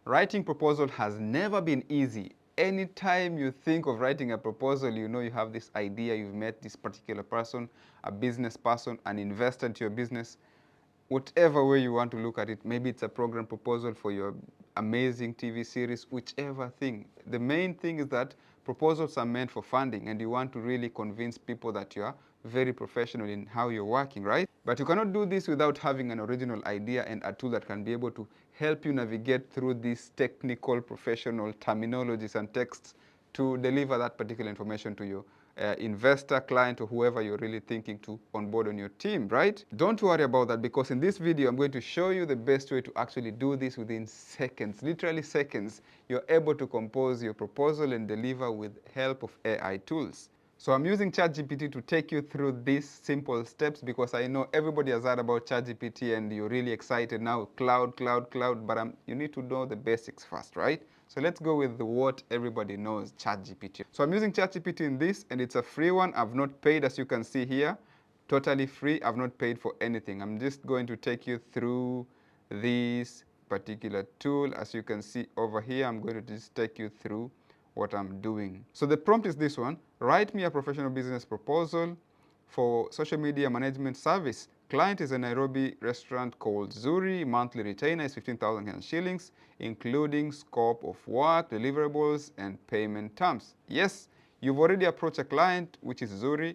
Writing proposal has never been easy. Anytime you think of writing a proposal, you know you have this idea, you've met this particular person, a business person, an investor into your business, whatever way you want to look at it. Maybe it's a program proposal for your amazing TV series, whichever thing. The main thing is that proposals are meant for funding, and you want to really convince people that you are very professional in how you're working, right? But you cannot do this without having an original idea and a tool that can be able to help you navigate through these technical, professional terminologies and texts to deliver that particular information to you investor, client, or whoever you're really thinking to onboard on your team, right? Don't worry about that, because in this video, I'm going to show you the best way to actually do this within seconds, literally seconds. You're able to compose your proposal and deliver with help of AI tools. So I'm using ChatGPT to take you through these simple steps, because I know everybody has heard about ChatGPT and you're really excited now, cloud, but you need to know the basics first, right? So let's go with what everybody knows, ChatGPT. So I'm using ChatGPT in this, and it's a free one. I've not paid, as you can see here, totally free. I've not paid for anything. I'm just going to take you through this particular tool. As you can see over here, I'm going to just take you through what I'm doing. So the prompt is this one: write me a professional business proposal for social media management service. Client is a Nairobi restaurant called Zuri. Monthly retainer is 15,000 Kenyan shillings, including scope of work, deliverables, and payment terms. Yes, you've already approached a client, which is Zuri.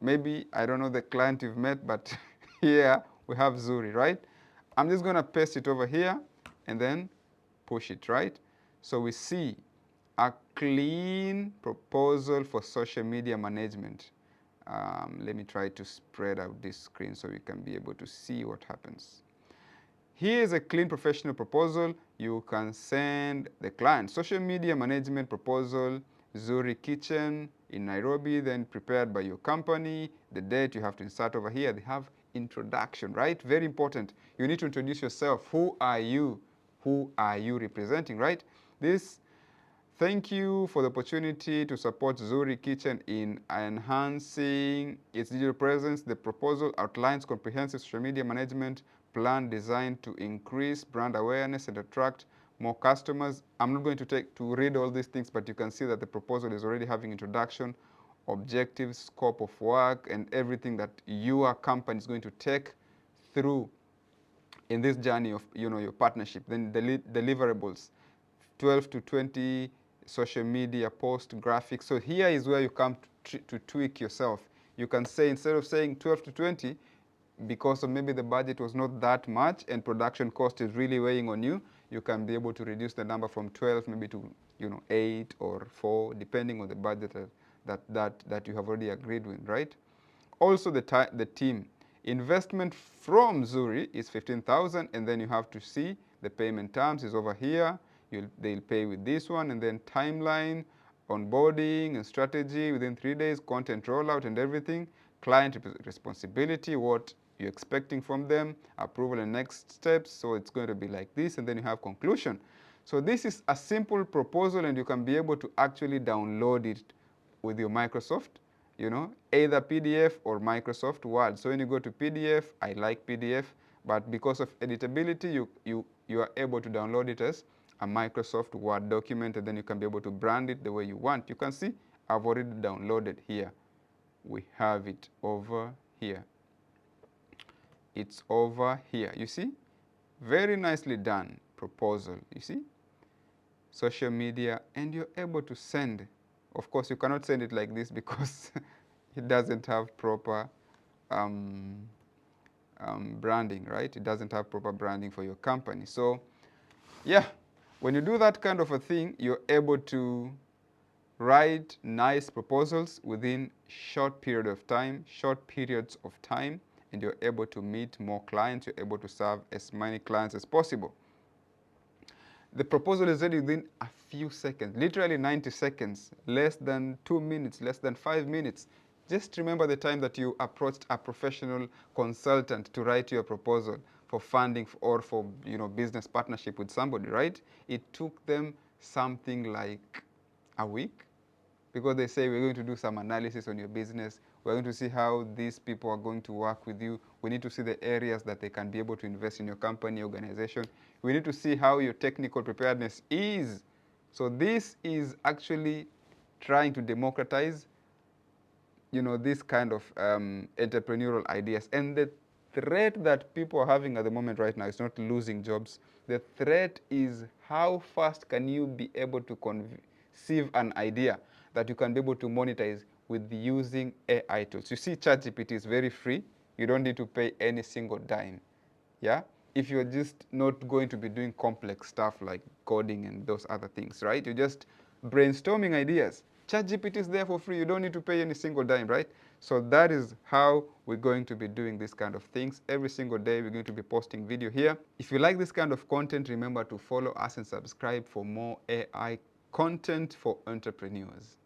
Maybe, I don't know the client you've met, but here we have Zuri, right? I'm just going to paste it over here and then push it, right? So we see a clean proposal for social media management. Let me try to spread out this screen so we can be able to see what happens. Here is a clean professional proposal you can send the client. Social media management proposal, Zuri Kitchen in Nairobi, then prepared by your company. The date you have to insert over here. They have introduction, right? Very important. You need to introduce yourself. Who are you? Who are you representing, right? This: thank you for the opportunity to support Zuri Kitchen in enhancing its digital presence. The proposal outlines comprehensive social media management plan designed to increase brand awareness and attract more customers. I'm not going to read all these things, but you can see that the proposal is already having introduction, objectives, scope of work, and everything that your company is going to take through in this journey of your partnership. Then the deliverables: 12 to 20 social media post graphics. So here is where you come to tweak yourself. You can say, instead of saying 12 to 20, because of maybe the budget was not that much and production cost is really weighing on you, you can be able to reduce the number from 12 maybe to 8 or 4, depending on the budget that you have already agreed with, right? Also the team. Investment from Zuri is 15,000, and then you have to see the payment terms is over here. They'll pay with this one, and then timeline, onboarding and strategy within 3 days, content rollout and everything, client responsibility, what you're expecting from them, approval and next steps. So it's going to be like this, and then you have conclusion. So this is a simple proposal, and you can be able to actually download it with your Microsoft, either PDF or Microsoft Word. So when you go to PDF, I like PDF, but because of editability, you are able to download it as a Microsoft Word document, and then you can be able to brand it the way you want. You can see I've already downloaded here. We have it over here. It's over here. You see? Very nicely done proposal. You see? Social media, and you're able to send. Of course, you cannot send it like this because it doesn't have proper branding, right? It doesn't have proper branding for your company. So, yeah, when you do that kind of a thing, you're able to write nice proposals within short periods of time, and you're able to meet more clients. You're able to serve as many clients as possible. The proposal is ready within a few seconds, literally 90 seconds, less than 2 minutes, less than 5 minutes. Just remember the time that you approached a professional consultant to write your proposal for funding or for business partnership with somebody, right? It took them something like a week, because they say, we're going to do some analysis on your business. We're going to see how these people are going to work with you. We need to see the areas that they can be able to invest in your company, organization. We need to see how your technical preparedness is. So this is actually trying to democratize, this kind of entrepreneurial ideas. And the threat that people are having at the moment right now is not losing jobs. The threat is how fast can you be able to conceive an idea that you can be able to monetize with using AI tools. You see, ChatGPT is very free. You don't need to pay any single dime. Yeah? If you're just not going to be doing complex stuff like coding and those other things, right? You're just brainstorming ideas. ChatGPT is there for free. You don't need to pay any single dime, right? So that is how we're going to be doing this kind of things. Every single day, we're going to be posting video here. If you like this kind of content, remember to follow us and subscribe for more AI content for entrepreneurs.